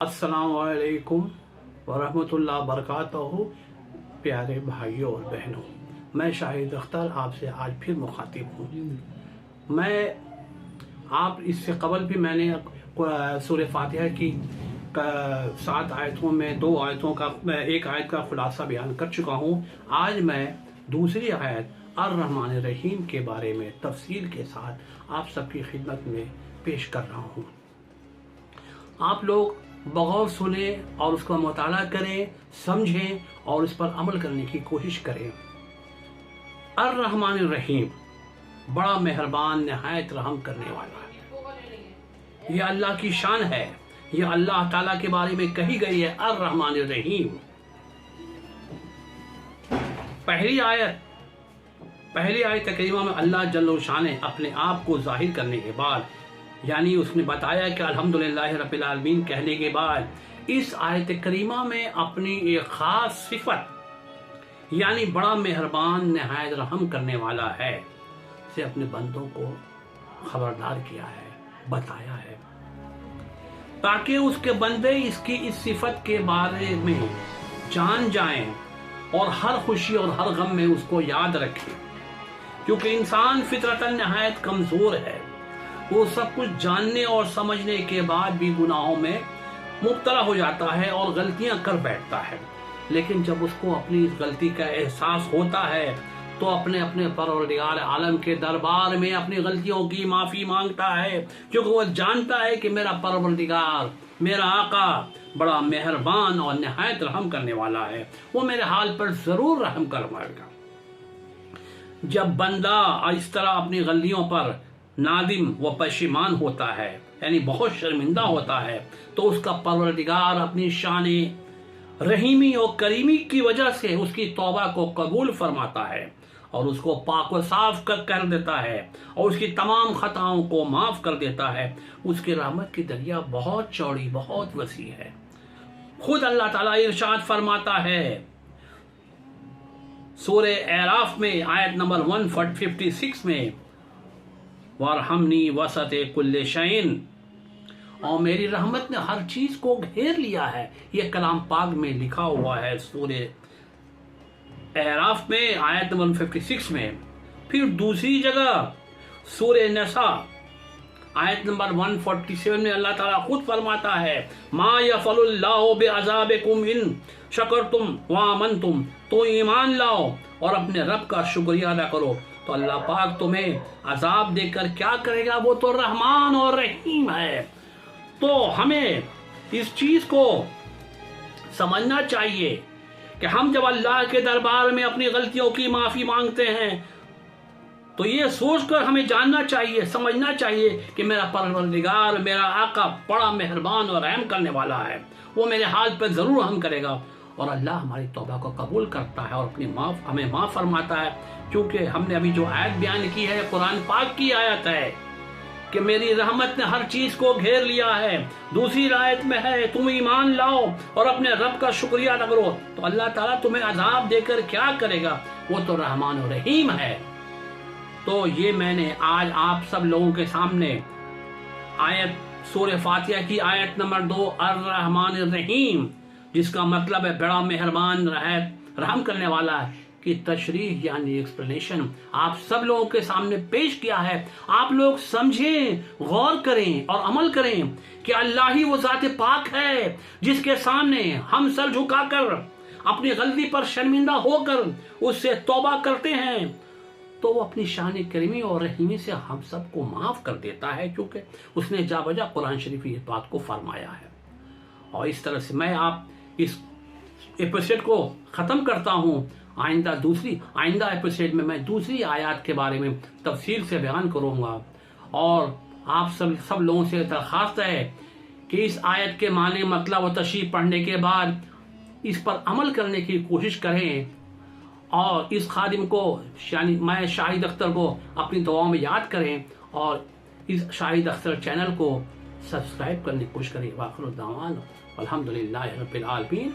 अस्सलाम वालेकुम वरहमतुल्लाह बरकातहू। प्यारे भाइयों और बहनों, मैं शाहिद अख्तर आपसे आज फिर मुखातिब हूँ। मैं आप इससे कबल भी मैंने सूरह फातिहा की 7 आयतों में 2 आयतों का एक आयत का खुलासा बयान कर चुका हूँ। आज मैं दूसरी आयत अर्रहमान रहीम के बारे में तफसील के साथ आप सबकी खिदमत में पेश कर रहा हूँ। आप लोग बगौर सुने और उसका मुताला करें, समझें और उस पर अमल करने की कोशिश करें। अर्रहमान रहीम, बड़ा मेहरबान नहायत रहम करने वाला है। यह अल्लाह की शान है। यह अल्लाह ताला के बारे में कही गई है, अर्रहमान रहीम। पहली आयत करीमा में अल्लाह जल्ल शान अपने आप को जाहिर करने के बाद, यानी उसने बताया कि अल्हम्दुलिल्लाह रब्बिल आलमीन कहने के बाद इस आयत करीमा में अपनी एक ख़ास सिफत यानी बड़ा मेहरबान नहायत रहम करने वाला है से अपने बंदों को खबरदार किया है, बताया है, ताकि उसके बंदे इसकी इस सिफत के बारे में जान जाएं और हर खुशी और हर गम में उसको याद रखें। क्योंकि इंसान फितरतन नहायत कमज़ोर है। वो सब कुछ जानने और समझने के बाद भी गुनाहों में मुब्तला हो जाता है और गलतियां कर बैठता है। लेकिन जब उसको अपनी इस गलती का एहसास होता है तो अपने अपने परवरदिगार आलम के दरबार में अपनी गलतियों की माफ़ी मांगता है, क्योंकि वो जानता है कि मेरा परवरदिगार, मेरा आका बड़ा मेहरबान और नहायत रहम करने वाला है। वो मेरे हाल पर ज़रूर रहम करवाएगा। जब बंदा इस तरह अपनी गलतियों पर नादिम व पशेमान होता है, यानी बहुत शर्मिंदा होता है, तो उसका परवरदिगार अपनी शाने रहीमी और करीमी की वजह से उसकी तौबा को कबूल फरमाता है और उसको पाक व साफ कर देता है और उसकी तमाम खताओं को माफ़ कर देता है। उसकी रहमत की दरिया बहुत चौड़ी, बहुत वसी है। खुद अल्लाह ताला इरशाद फरमाता है सूरह एराफ में आयत नंबर 156 में, वरहमनी वसते कुल्ले शैन, और मेरी रहमत ने हर चीज को घेर लिया है। यह कलाम पाक में लिखा हुआ है सूरह एराफ में आयत नंबर 156 में। फिर दूसरी जगह सूरह नसा आयत नंबर 147 में अल्लाह ताला खुद फरमाता है, मा यफलुल्लाहु बिअज़ाबिकुम इन शकरतुम व आमनतुम, तो ईमान लाओ और अपने रब का शुक्रिया अदा करो तो अल्लाह पाक तुम्हें अजाब देकर क्या करेगा। वो तो रहमान और रहीम है। तो हमें इस चीज को समझना चाहिए कि हम जब अल्लाह के दरबार में अपनी गलतियों की माफी मांगते हैं तो ये सोचकर हमें जानना चाहिए, समझना चाहिए कि मेरा परवरदिगार, मेरा आका बड़ा मेहरबान और रहम करने वाला है। वो मेरे हाल पर जरूर रहम करेगा और अल्लाह हमारी तौबा को कबूल करता है और हमें माफ़ फरमाता है। क्योंकि हमने अभी जो आयत बयान की है कुरान पाक की आयत है कि मेरी रहमत ने हर चीज को घेर लिया है। दूसरी आयत में है, तुम ईमान लाओ और अपने रब का शुक्रिया अदा करो तो अल्लाह ताला तुम्हें अजाब देकर क्या करेगा। वो तो रहमान और रहीम है। तो ये मैंने आज आप सब लोगों के सामने आयत सूरह फातिहा की आयत नंबर 2 अर्रहमान रहीम, जिसका मतलब है बड़ा मेहरबान रहम करने वाला है, की तशरीह यानी एक्सप्लेनेशन आप सब लोगों के सामने पेश किया है। आप लोग समझें, गौर करें और अमल करें कि अल्लाह ही वो ज़ात पाक है जिसके सामने हम सर झुकाकर अपनी गलती पर शर्मिंदा होकर उससे तौबा करते हैं तो वो अपनी शान करीमी और रहीमी से हम सबको माफ़ कर देता है, क्योंकि उसने जा बजा कुरान शरीफ इस बात को फरमाया है। और इस तरह से मैं आप इस एपिसोड को ख़त्म करता हूँ। आइंदा एपिसोड में मैं दूसरी आयत के बारे में तफसील से बयान करूँगा और आप सब लोगों से दरख्वास्त है कि इस आयत के माने मतलब व तशरीह पढ़ने के बाद इस पर अमल करने की कोशिश करें और इस खादिम को यानी मैं शाहिद अख्तर को अपनी दुआओं में याद करें और इस शाहिद अख्तर चैनल को सब्सक्राइब करने की कोशिश करें। वाखिर दावाना अल्हम्दुलिल्लाहि रब्बिल आलमीन।